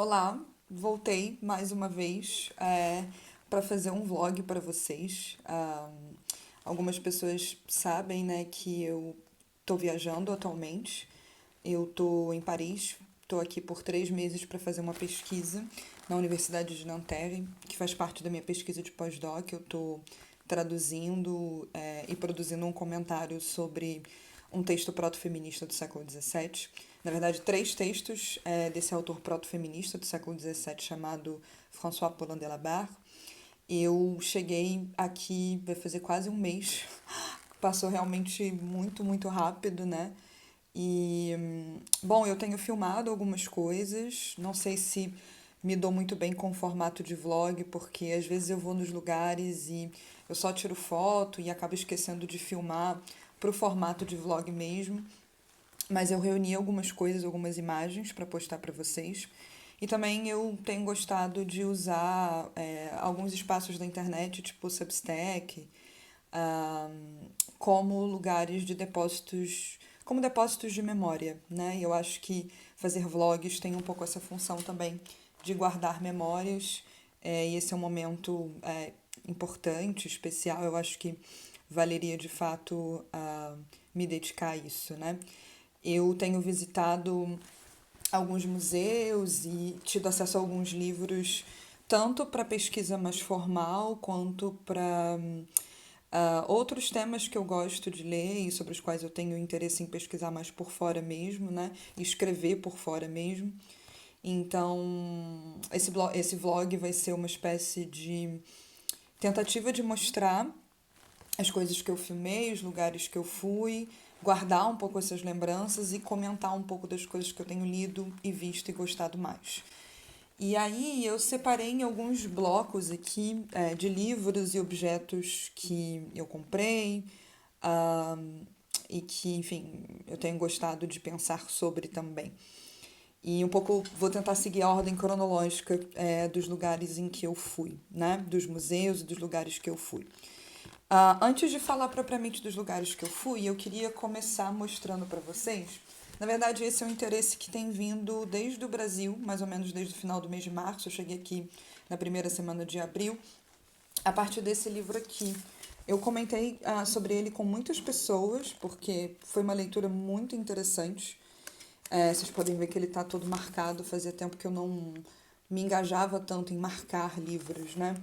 Olá, voltei mais uma vez para fazer um vlog para vocês. Algumas pessoas sabem, né, que eu estou viajando atualmente. Eu estou em Paris, estou aqui por 3 meses para fazer uma pesquisa na Universidade de Nanterre, que faz parte da minha pesquisa de pós-doc. Eu estou traduzindo e produzindo um comentário sobre um texto proto-feminista do século XVII. Na verdade, três textos desse autor proto-feminista do século XVII chamado François Paulin de la Barre. Eu cheguei aqui, vai fazer quase um mês, passou realmente muito, muito rápido, né? Bom, eu tenho filmado algumas coisas, não sei se me dou muito bem com o formato de vlog, porque às vezes eu vou nos lugares e eu só tiro foto e acabo esquecendo de filmar pro formato de vlog mesmo. Mas eu reuni algumas coisas, algumas imagens para postar para vocês. E também eu tenho gostado de usar alguns espaços da internet, tipo o Substack, ah, como lugares de depósitos, como depósitos de memória, né? E eu acho que fazer vlogs tem um pouco essa função também de guardar memórias, e esse é um momento importante, especial. Eu acho que valeria de fato me dedicar a isso, né? Eu tenho visitado alguns museus e tido acesso a alguns livros, tanto para pesquisa mais formal, quanto para outros temas que eu gosto de ler e sobre os quais eu tenho interesse em pesquisar mais por fora mesmo, né? E escrever por fora mesmo. Então, esse vlog vai ser uma espécie de tentativa de mostrar as coisas que eu filmei, os lugares que eu fui, guardar um pouco essas lembranças e comentar um pouco das coisas que eu tenho lido e visto e gostado mais. E aí eu separei em alguns blocos aqui de livros e objetos que eu comprei ah, e que, enfim, eu tenho gostado de pensar sobre também. E um pouco vou tentar seguir a ordem cronológica dos lugares em que eu fui, né? Dos museus e dos lugares que eu fui. Antes de falar propriamente dos lugares que eu fui, eu queria começar mostrando para vocês. Na verdade, esse é um interesse que tem vindo desde o Brasil, mais ou menos desde o final do mês de março. Eu cheguei aqui na primeira semana de abril, a partir desse livro aqui. Eu comentei sobre ele com muitas pessoas, porque foi uma leitura muito interessante. Vocês podem ver que ele está todo marcado. Fazia tempo que eu não me engajava tanto em marcar livros, né?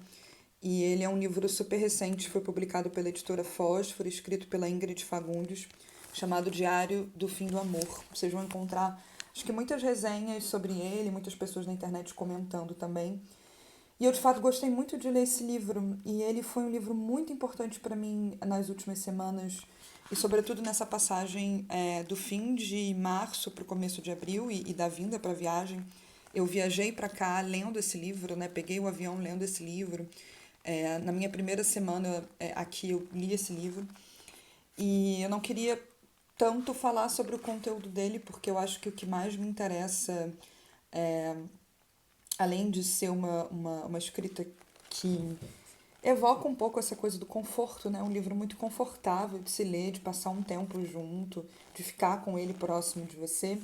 E ele é um livro super recente, foi publicado pela editora Fósforo, escrito pela Ingrid Fagundes, chamado Diário do Fim do Amor. Vocês vão encontrar, acho que muitas resenhas sobre ele, muitas pessoas na internet comentando também. E eu, de fato, gostei muito de ler esse livro, e ele foi um livro muito importante para mim nas últimas semanas, e sobretudo nessa passagem do fim de março para o começo de abril e da vinda para a viagem. Eu viajei para cá lendo esse livro, né? Peguei o avião lendo esse livro. Na minha primeira semana aqui eu li esse livro e eu não queria tanto falar sobre o conteúdo dele, porque eu acho que o que mais me interessa, além de ser uma escrita que evoca um pouco essa coisa do conforto, né? Um livro muito confortável de se ler, de passar um tempo junto, de ficar com ele próximo de você.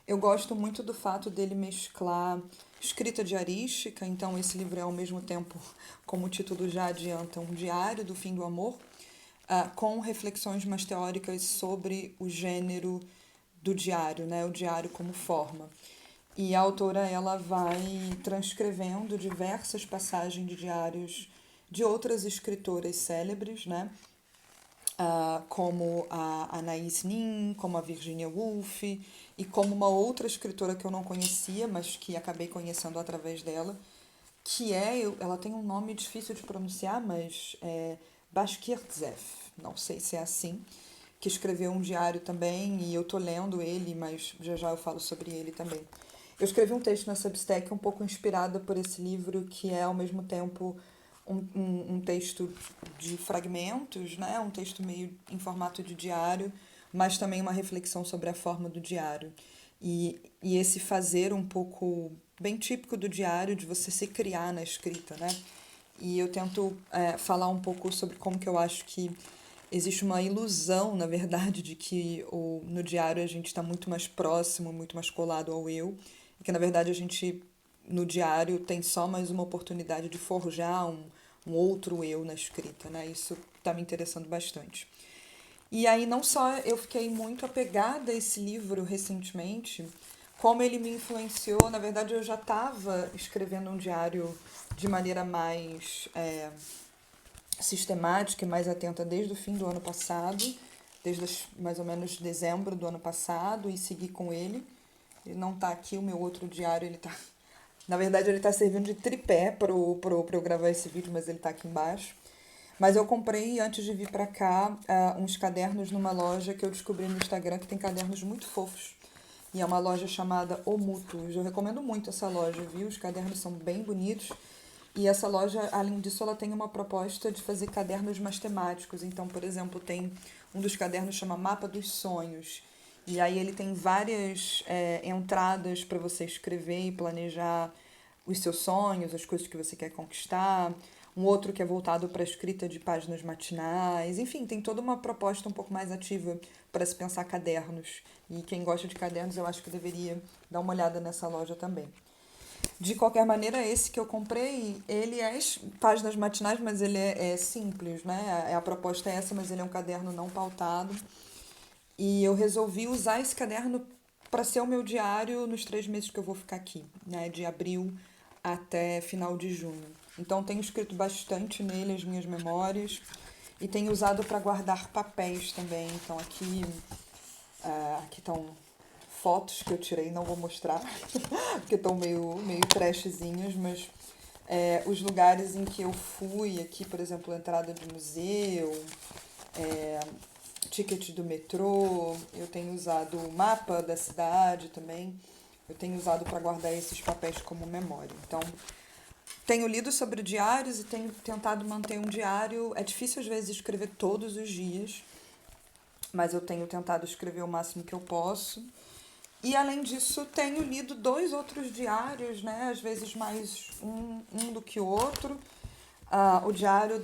Eu gosto muito do fato dele mesclar escrita diarística, então esse livro é ao mesmo tempo, como o título já adianta, um diário do fim do amor, com reflexões mais teóricas sobre o gênero do diário, né? O diário como forma. E a autora ela vai transcrevendo diversas passagens de diários de outras escritoras célebres, né? Como a Anaïs Nin, como a Virginia Woolf e como uma outra escritora que eu não conhecia, mas que acabei conhecendo através dela, que ela tem um nome difícil de pronunciar, mas é Bashkirtsev, não sei se é assim, que escreveu um diário também, e eu tô lendo ele, mas já já eu falo sobre ele também. Eu escrevi um texto na Substack um pouco inspirada por esse livro, que é ao mesmo tempo um texto de fragmentos, né? Um texto meio em formato de diário, mas também uma reflexão sobre a forma do diário. E esse fazer um pouco bem típico do diário, de você se criar na escrita, né? E eu tento falar um pouco sobre como que eu acho que existe uma ilusão, na verdade, de que no diário a gente está muito mais próximo, muito mais colado ao eu, e que na verdade a gente no diário tem só mais uma oportunidade de forjar um outro eu na escrita, né? Isso está me interessando bastante. E aí não só eu fiquei muito apegada a esse livro recentemente, como ele me influenciou, na verdade eu já estava escrevendo um diário de maneira mais sistemática e mais atenta desde o fim do ano passado, mais ou menos dezembro do ano passado, e segui com ele. Ele não tá aqui, o meu outro diário, ele tá. Na verdade, ele tá servindo de tripé pra eu gravar esse vídeo, mas ele tá aqui embaixo. Mas eu comprei, antes de vir pra cá, uns cadernos numa loja que eu descobri no Instagram que tem cadernos muito fofos. E é uma loja chamada O Mútuos. Eu recomendo muito essa loja, viu? Os cadernos são bem bonitos. E essa loja, além disso, ela tem uma proposta de fazer cadernos mais temáticos. Então, por exemplo, tem um dos cadernos chama Mapa dos Sonhos. E aí ele tem várias entradas para você escrever e planejar os seus sonhos, as coisas que você quer conquistar. Um outro que é voltado para a escrita de páginas matinais. Enfim, tem toda uma proposta um pouco mais ativa para se pensar cadernos. E quem gosta de cadernos, eu acho que deveria dar uma olhada nessa loja também. De qualquer maneira, esse que eu comprei, ele é páginas matinais, mas ele é simples, né? A proposta é essa, mas ele é um caderno não pautado. E eu resolvi usar esse caderno para ser o meu diário nos 3 meses que eu vou ficar aqui, né? De abril até final de junho. Então, tenho escrito bastante nele as minhas memórias e tenho usado para guardar papéis também. Então, aqui estão fotos que eu tirei, não vou mostrar, porque estão meio trashzinhas, mas os lugares em que eu fui, aqui, por exemplo, entrada de museu, é, ticket do metrô, eu tenho usado o mapa da cidade também, eu tenho usado para guardar esses papéis como memória. Então, tenho lido sobre diários e tenho tentado manter um diário. É difícil às vezes escrever todos os dias, mas eu tenho tentado escrever o máximo que eu posso. E além disso, tenho lido 2 outros diários, né? Às vezes mais um do que o outro. O diário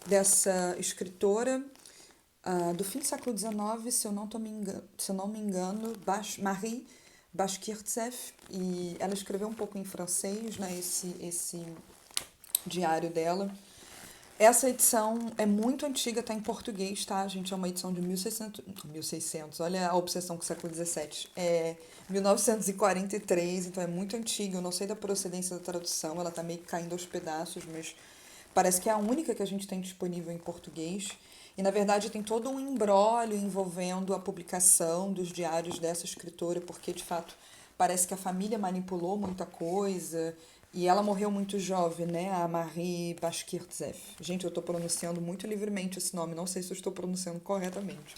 dessa escritora do fim do século XIX, se eu não me engano, Marie Bashkirtsev, e ela escreveu um pouco em francês, né? Esse diário dela. Essa edição é muito antiga, tá em português, tá, gente? É uma edição de 1600, olha a obsessão com o século XVII. É 1943, então é muito antiga. Eu não sei da procedência da tradução, ela tá meio que caindo aos pedaços, mas parece que é a única que a gente tem disponível em português. E, na verdade, tem todo um imbróglio envolvendo a publicação dos diários dessa escritora, porque, de fato, parece que a família manipulou muita coisa. E ela morreu muito jovem, né? A Marie Bashkirtsev. Gente, eu estou pronunciando muito livremente esse nome, não sei se eu estou pronunciando corretamente.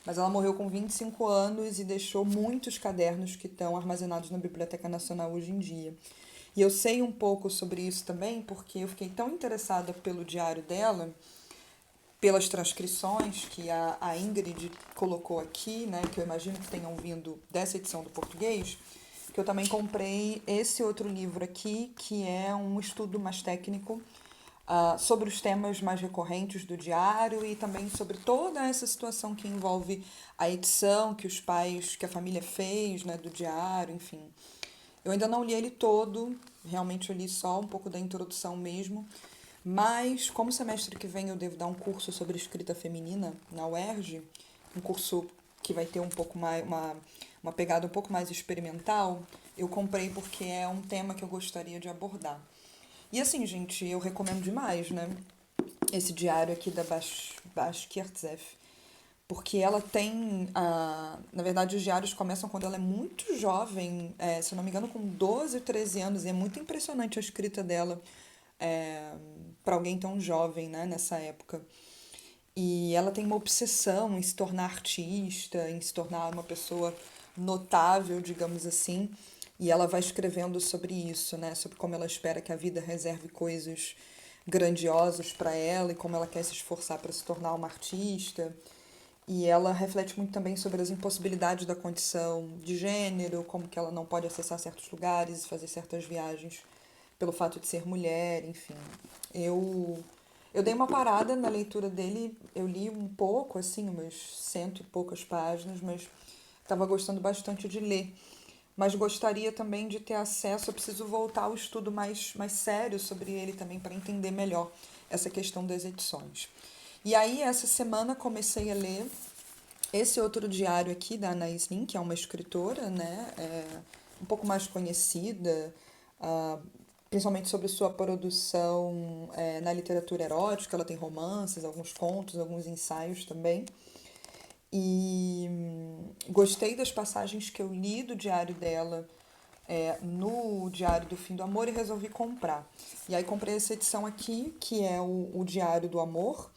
Mas ela morreu com 25 anos e deixou muitos cadernos que estão armazenados na Biblioteca Nacional hoje em dia. E eu sei um pouco sobre isso também, porque eu fiquei tão interessada pelo diário dela, pelas transcrições que a Ingrid colocou aqui, né, que eu imagino que tenham vindo dessa edição do português, que eu também comprei esse outro livro aqui, que é um estudo mais técnico sobre os temas mais recorrentes do diário e também sobre toda essa situação que envolve a edição que a família fez, né, do diário, enfim. Eu ainda não li ele todo, realmente eu li só um pouco da introdução mesmo, mas como semestre que vem eu devo dar um curso sobre escrita feminina na UERJ, um curso que vai ter um pouco mais uma pegada um pouco mais experimental, eu comprei porque é um tema que eu gostaria de abordar. E assim, gente, eu recomendo demais, né? Esse diário aqui da Bashkirtsev, porque ela tem, na verdade, os diários começam quando ela é muito jovem, se eu não me engano, com 12, 13 anos, e é muito impressionante a escrita dela para alguém tão jovem, né, nessa época. E ela tem uma obsessão em se tornar artista, em se tornar uma pessoa notável, digamos assim. E ela vai escrevendo sobre isso, né? Sobre como ela espera que a vida reserve coisas grandiosas para ela e como ela quer se esforçar para se tornar uma artista. E ela reflete muito também sobre as impossibilidades da condição de gênero, como que ela não pode acessar certos lugares, fazer certas viagens pelo fato de ser mulher, enfim. Eu dei uma parada na leitura dele, eu li um pouco, assim, umas 100 e poucas páginas, mas estava gostando bastante de ler. mas gostaria também de ter acesso. Eu preciso voltar ao estudo mais sério sobre ele também para entender melhor essa questão das edições. E aí, essa semana, comecei a ler esse outro diário aqui da Anaïs Nin, que é uma escritora, né, um pouco mais conhecida, ah, principalmente sobre sua produção na literatura erótica. Ela tem romances, alguns contos, alguns ensaios também. E gostei das passagens que eu li do diário dela no Diário do Fim do Amor e resolvi comprar. E aí comprei essa edição aqui, que é o Diário do Amor,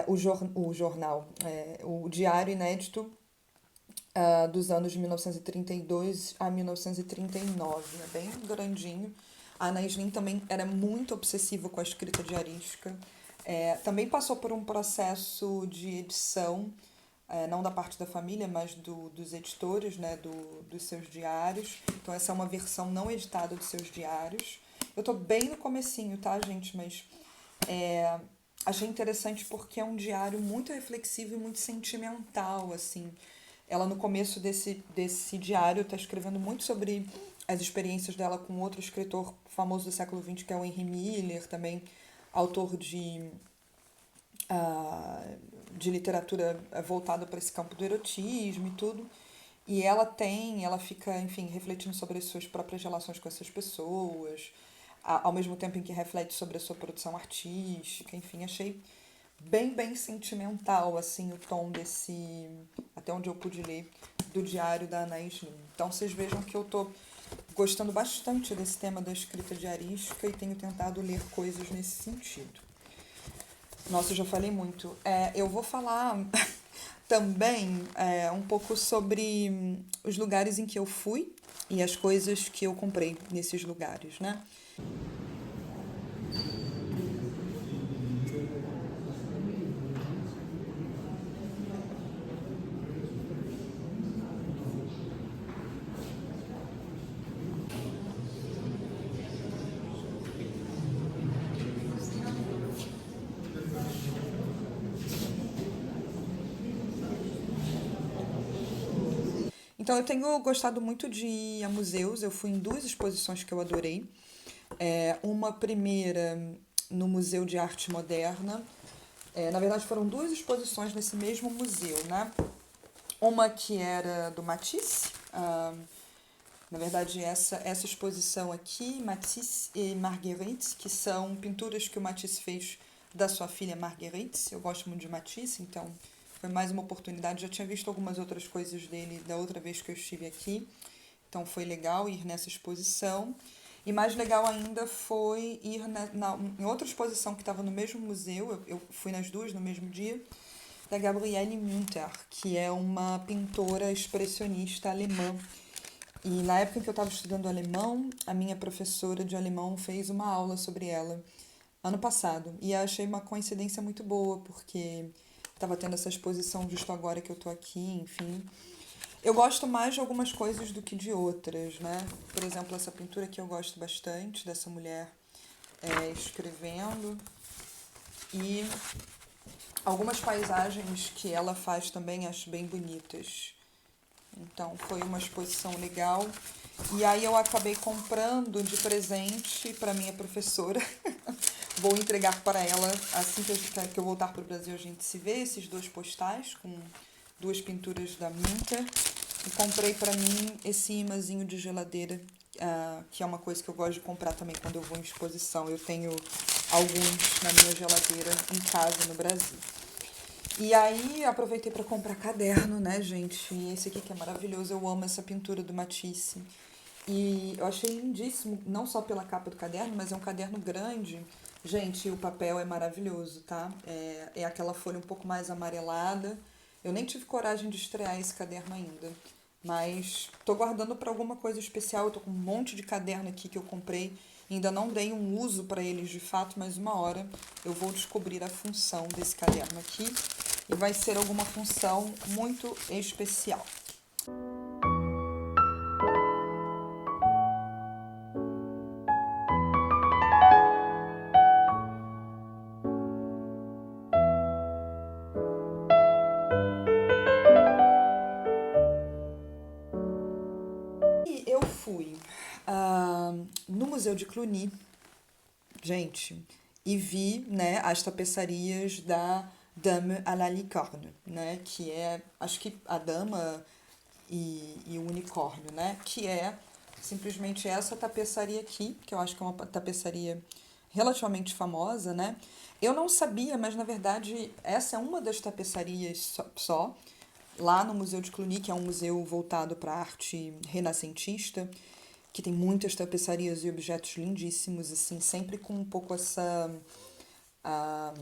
o jornal, o diário inédito dos anos de 1932 a 1939, né? Bem grandinho. A Ana Isnin também era muito obsessiva com a escrita diarística. Também passou por um processo de edição, não da parte da família, mas dos editores, né, dos seus diários. Então essa é uma versão não editada dos seus diários. Eu tô bem no comecinho, tá, gente? Mas achei interessante porque é um diário muito reflexivo e muito sentimental, assim. Ela, no começo desse diário, está escrevendo muito sobre as experiências dela com outro escritor famoso do século XX, que é o Henry Miller, também autor de literatura voltada para esse campo do erotismo e tudo. E ela fica, enfim, refletindo sobre as suas próprias relações com essas pessoas, ao mesmo tempo em que reflete sobre a sua produção artística. Enfim, achei bem sentimental, assim, o tom desse, até onde eu pude ler, do diário da Anaïs Nin. Então vocês vejam que eu tô gostando bastante desse tema da escrita diarística e tenho tentado ler coisas nesse sentido. Nossa, eu já falei muito. Eu vou falar também um pouco sobre os lugares em que eu fui e as coisas que eu comprei nesses lugares, né? Então, eu tenho gostado muito de ir a museus. Eu fui em duas exposições que eu adorei. Uma primeira no Museu de Arte Moderna. Na verdade, foram duas exposições nesse mesmo museu, né? Uma que era do Matisse. Na verdade, essa exposição aqui, Matisse e Marguerite, que são pinturas que o Matisse fez da sua filha Marguerite. Eu gosto muito de Matisse, então foi mais uma oportunidade. Já tinha visto algumas outras coisas dele da outra vez que eu estive aqui, então foi legal ir nessa exposição. E mais legal ainda foi ir em outra exposição que estava no mesmo museu. Eu fui nas duas no mesmo dia, da Gabriele Münter, que é uma pintora expressionista alemã. E na época em que eu estava estudando alemão, a minha professora de alemão fez uma aula sobre ela ano passado. E achei uma coincidência muito boa, porque estava tendo essa exposição justo agora que eu tô aqui, enfim. Eu gosto mais de algumas coisas do que de outras, né? Por exemplo, essa pintura que eu gosto bastante, dessa mulher escrevendo. E algumas paisagens que ela faz também acho bem bonitas. Então foi uma exposição legal. E aí eu acabei comprando de presente para minha professora. Vou entregar para ela assim que eu voltar para o Brasil. A gente se vê, esses dois postais com duas pinturas da Minter. E comprei para mim esse imãzinho de geladeira, que é uma coisa que eu gosto de comprar também quando eu vou em exposição. Eu tenho alguns na minha geladeira em casa no Brasil. E aí aproveitei para comprar caderno, né, gente? E esse aqui que é maravilhoso. Eu amo essa pintura do Matisse. E eu achei lindíssimo, não só pela capa do caderno, mas é um caderno grande. Gente, o papel é maravilhoso, tá? É aquela folha um pouco mais amarelada. Eu nem tive coragem de estrear esse caderno ainda. Mas tô guardando para alguma coisa especial. Eu tô com um monte de caderno aqui que eu comprei. Ainda não dei um uso para eles de fato, mas uma hora eu vou descobrir a função desse caderno aqui. E vai ser alguma função muito especial. E eu fui no Museu de Cluny, gente, e vi, né, as tapeçarias da Dame à la Licorne, né, que é, acho que a dama e o unicórnio, né, que é simplesmente essa tapeçaria aqui, que eu acho que é uma tapeçaria relativamente famosa, né. Eu não sabia, mas na verdade essa é uma das tapeçarias só lá no Museu de Cluny, que é um museu voltado para a arte renascentista, que tem muitas tapeçarias e objetos lindíssimos, assim, sempre com um pouco a,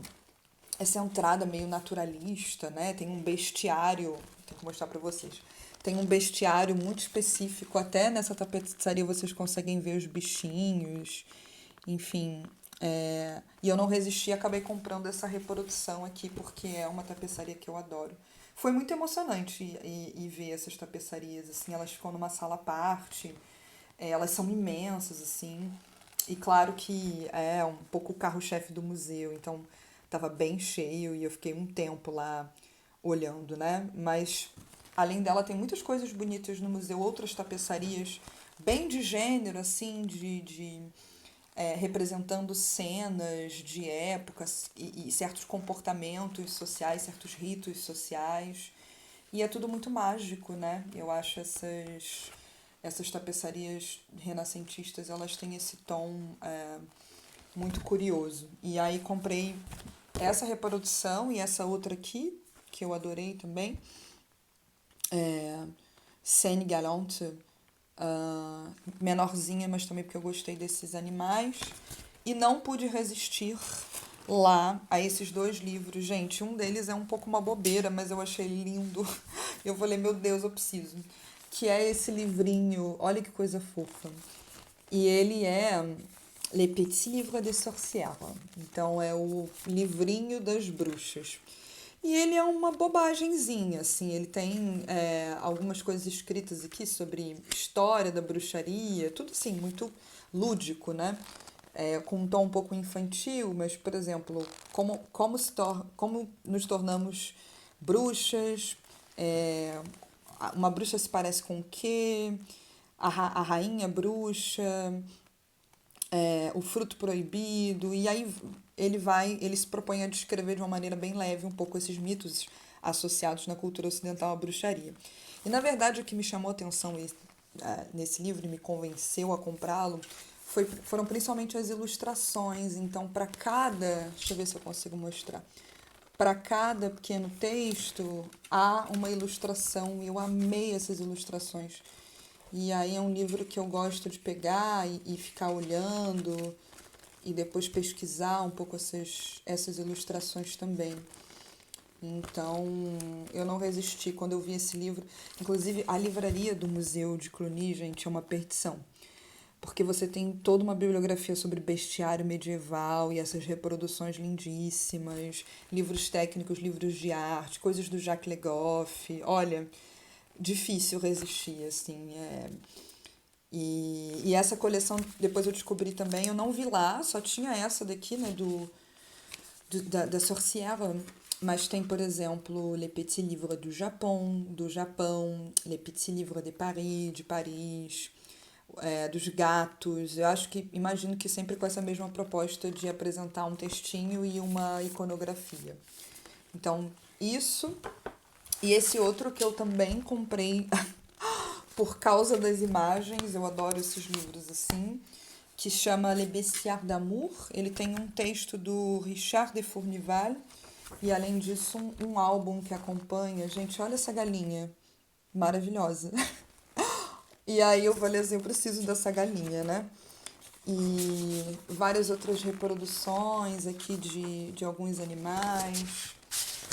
essa entrada meio naturalista, né? Tem um bestiário, tenho que mostrar para vocês. Tem um bestiário muito específico, até nessa tapeçaria vocês conseguem ver os bichinhos, enfim. E eu não resisti e acabei comprando essa reprodução aqui, porque é uma tapeçaria que eu adoro. Foi muito emocionante ir ver essas tapeçarias, assim, elas ficam numa sala à parte, elas são imensas, assim, e claro que é um pouco o carro-chefe do museu, então tava bem cheio e eu fiquei um tempo lá olhando, né? Mas além dela tem muitas coisas bonitas no museu, outras tapeçarias bem de gênero, assim, representando cenas de épocas e certos comportamentos sociais, certos ritos sociais. E é tudo muito mágico, né? Eu acho essas tapeçarias renascentistas, elas têm esse tom muito curioso. E aí comprei essa reprodução e essa outra aqui, que eu adorei também, Seine Galante, menorzinha, mas também porque eu gostei desses animais. E não pude resistir lá a esses dois livros. Gente, um deles é um pouco uma bobeira, mas eu achei lindo. Eu falei, meu Deus, eu preciso. Que é esse livrinho, olha que coisa fofa. E ele é Les Petits Livres des Sorcières. Então é o livrinho das bruxas. E ele é uma bobagemzinha, assim, ele tem algumas coisas escritas aqui sobre história da bruxaria, tudo assim, muito lúdico, né? Com um tom um pouco infantil, mas, por exemplo, como nos tornamos bruxas, uma bruxa se parece com o quê? A rainha bruxa, o fruto proibido, e aí ele se propõe a descrever de uma maneira bem leve um pouco esses mitos associados na cultura ocidental à bruxaria. E na verdade o que me chamou a atenção nesse livro e me convenceu a comprá-lo foram principalmente as ilustrações. Então, para cada. Deixa eu ver se eu consigo mostrar. Para cada pequeno texto há uma ilustração e eu amei essas ilustrações. E aí é um livro que eu gosto de pegar e ficar olhando e depois pesquisar um pouco essas ilustrações também. Então, eu não resisti quando eu vi esse livro. Inclusive, a livraria do Museu de Cluny, gente, é uma perdição. Porque você tem toda uma bibliografia sobre bestiário medieval e essas reproduções lindíssimas, livros técnicos, livros de arte, coisas do Jacques Le Goff. Olha, difícil resistir, assim. E essa coleção, depois eu descobri também, eu não vi lá, só tinha essa daqui, né, da Sorcière, mas tem, por exemplo, Les Petits Livres do Japão, Les Petits Livres de Paris, dos gatos. Eu acho que, imagino que sempre com essa mesma proposta de apresentar um textinho e uma iconografia. Então, isso. E esse outro que eu também comprei por causa das imagens, eu adoro esses livros assim, que chama Le Bestiaire d'Amour. Ele tem um texto do Richard de Fournival e, além disso, um álbum que acompanha. Gente, olha essa galinha maravilhosa. E aí eu falei assim, eu preciso dessa galinha, né? E várias outras reproduções aqui de alguns animais.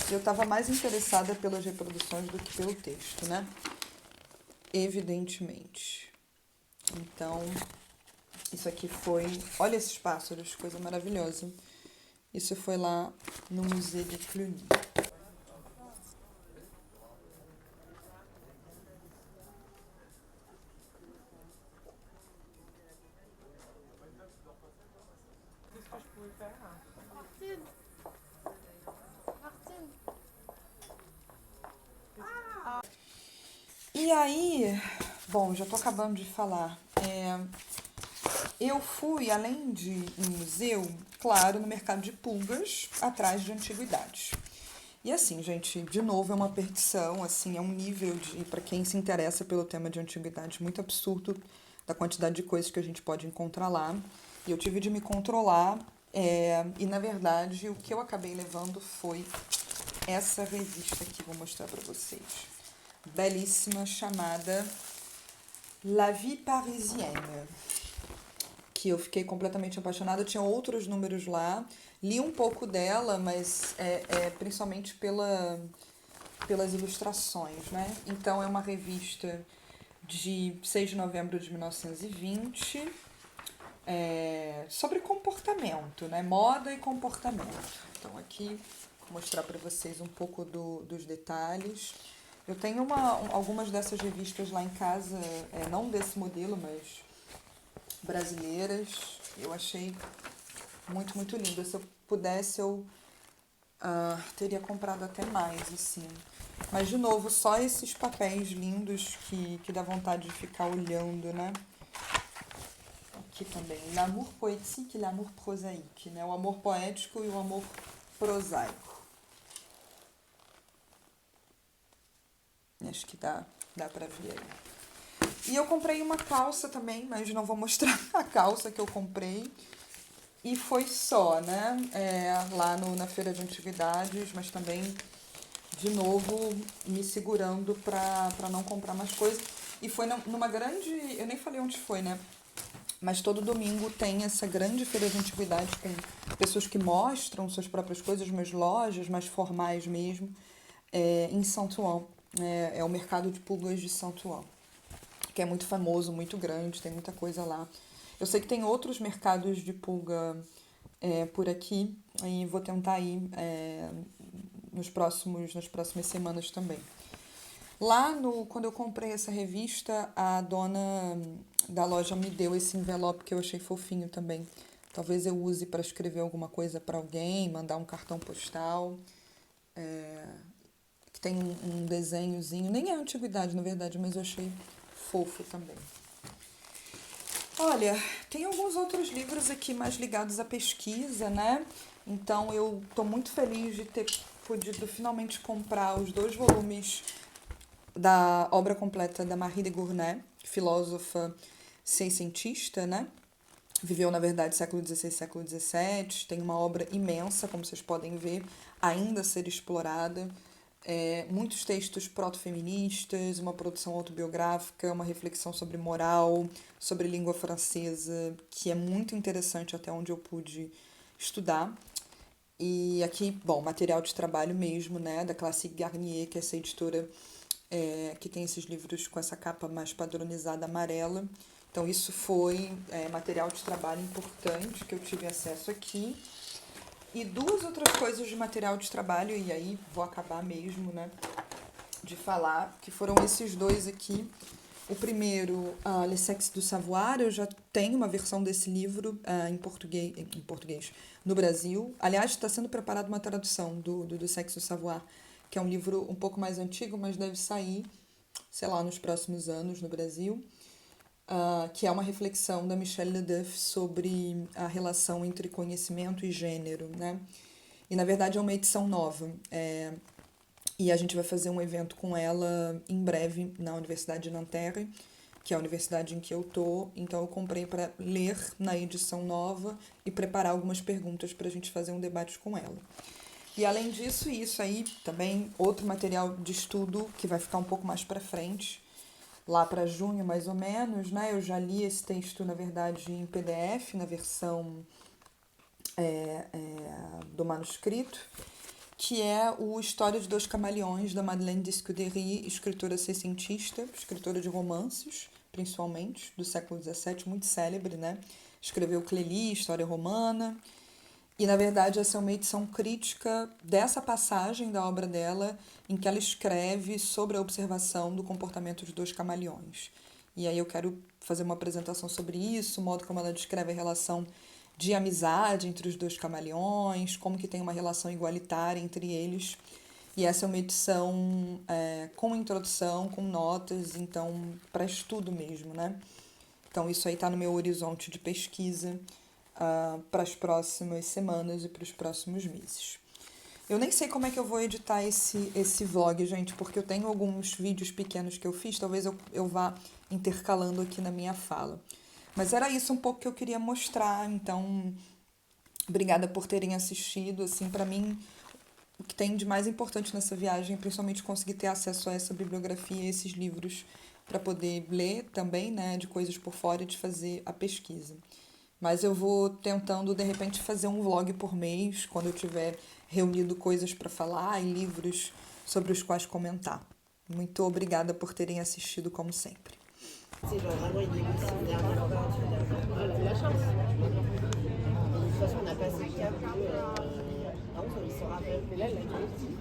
Eu estava mais interessada pelas reproduções do que pelo texto, né? Evidentemente. Então, isso aqui foi. Olha esses pássaros, coisa maravilhosa. Isso foi lá no Museu de Cluny. E aí, Bom, já tô acabando de falar. Eu fui, além de ir em museu, claro, no mercado de pulgas, atrás de antiguidades. E assim, gente, de novo é uma perdição, assim, é um nível de, para quem se interessa pelo tema de antiguidades, muito absurdo da quantidade de coisas que a gente pode encontrar lá. E eu tive de me controlar, e na verdade o que eu acabei levando foi essa revista aqui, vou mostrar para vocês. Belíssima, chamada La Vie Parisienne, que eu fiquei completamente apaixonada. Tinha outros números lá, li um pouco dela, mas principalmente pelas ilustrações, né? Então é uma revista de 6 de novembro de 1920, sobre comportamento, né? Moda e comportamento. Então aqui vou mostrar para vocês um pouco dos detalhes. Eu tenho algumas dessas revistas lá em casa, não desse modelo, mas brasileiras. Eu achei muito, muito lindo. Se eu pudesse, eu teria comprado até mais, assim. Mas, de novo, só esses papéis lindos que dá vontade de ficar olhando, né? Aqui também, l'amour poétique e l'amour prosaïque, né? O amor poético e o amor prosaico. Acho que dá pra ver aí. E eu comprei uma calça também, mas não vou mostrar a calça que eu comprei. E foi só, né? Lá na Feira de Antiguidades, mas também, de novo, me segurando pra não comprar mais coisas. E foi numa grande. Eu nem falei onde foi, né? Mas todo domingo tem essa grande feira de antiguidades com pessoas que mostram suas próprias coisas, mas lojas mais formais mesmo, em Saint-Ouen. É o mercado de pulgas de Saint-Ouen, que é muito famoso, muito grande, tem muita coisa lá. Eu sei que tem outros mercados de pulga por aqui e vou tentar ir nas próximas semanas também. Lá quando eu comprei essa revista, a dona da loja me deu esse envelope que eu achei fofinho também. Talvez eu use para escrever alguma coisa para alguém, mandar um cartão postal, que tem um desenhozinho. Nem é antiguidade, na verdade, mas eu achei fofo também. Olha, tem alguns outros livros aqui mais ligados à pesquisa, né? Então eu estou muito feliz de ter podido finalmente comprar os 2 volumes da obra completa da Marie de Gournay, filósofa seiscentista, né? Viveu, na verdade, século XVI, século XVII. Tem uma obra imensa, como vocês podem ver, ainda a ser explorada. Muitos textos proto-feministas, uma produção autobiográfica, uma reflexão sobre moral, sobre língua francesa, que é muito interessante até onde eu pude estudar. E aqui, bom, material de trabalho mesmo, né, da Classique Garnier, que é essa editora que tem esses livros com essa capa mais padronizada amarela. Então, isso foi material de trabalho importante que eu tive acesso aqui. E 2 outras coisas de material de trabalho, e aí vou acabar mesmo, né, de falar, que foram esses 2 aqui. O primeiro, Le Sexe du Savoir, eu já tenho uma versão desse livro em português no Brasil. Aliás, está sendo preparada uma tradução do Sexe du Savoir, que é um livro um pouco mais antigo, mas deve sair, sei lá, nos próximos anos no Brasil, que é uma reflexão da Michelle Leduc sobre a relação entre conhecimento e gênero, né? E, na verdade, é uma edição nova. E a gente vai fazer um evento com ela em breve na Universidade de Nanterre, que é a universidade em que eu tô. Então eu comprei para ler na edição nova e preparar algumas perguntas para a gente fazer um debate com ela. E além disso, isso aí também outro material de estudo que vai ficar um pouco mais para frente, lá para junho mais ou menos, né? Eu já li esse texto, na verdade, em PDF, na versão do manuscrito, que é o História de 2 Camaleões, da Madeleine de Scudéry, escritora seiscentista, escritora de romances, principalmente, do século XVII, muito célebre, né? Escreveu Clélie, História Romana, e, na verdade, essa é uma edição crítica dessa passagem da obra dela, em que ela escreve sobre a observação do comportamento de 2 camaleões. E aí eu quero fazer uma apresentação sobre isso, o modo como ela descreve a relação de amizade entre os 2 camaleões, como que tem uma relação igualitária entre eles. E essa é uma edição com introdução, com notas, então para estudo mesmo, né? Então isso aí está no meu horizonte de pesquisa para as próximas semanas e para os próximos meses. Eu nem sei como é que eu vou editar esse vlog, gente, porque eu tenho alguns vídeos pequenos que eu fiz, talvez eu vá intercalando aqui na minha fala. Mas era isso um pouco que eu queria mostrar, então obrigada por terem assistido. Assim, para mim, o que tem de mais importante nessa viagem é principalmente conseguir ter acesso a essa bibliografia, a esses livros, para poder ler também, né, de coisas por fora e de fazer a pesquisa. Mas eu vou tentando, de repente, fazer um vlog por mês, quando eu tiver reunido coisas para falar e livros sobre os quais comentar. Muito obrigada por terem assistido, como sempre. C'est genre vraiment une négociation dernière fois, tu vois. La chance. De toute façon, on a passé le cap. Par contre, il se rappelle. Mais là, elle l'a dit.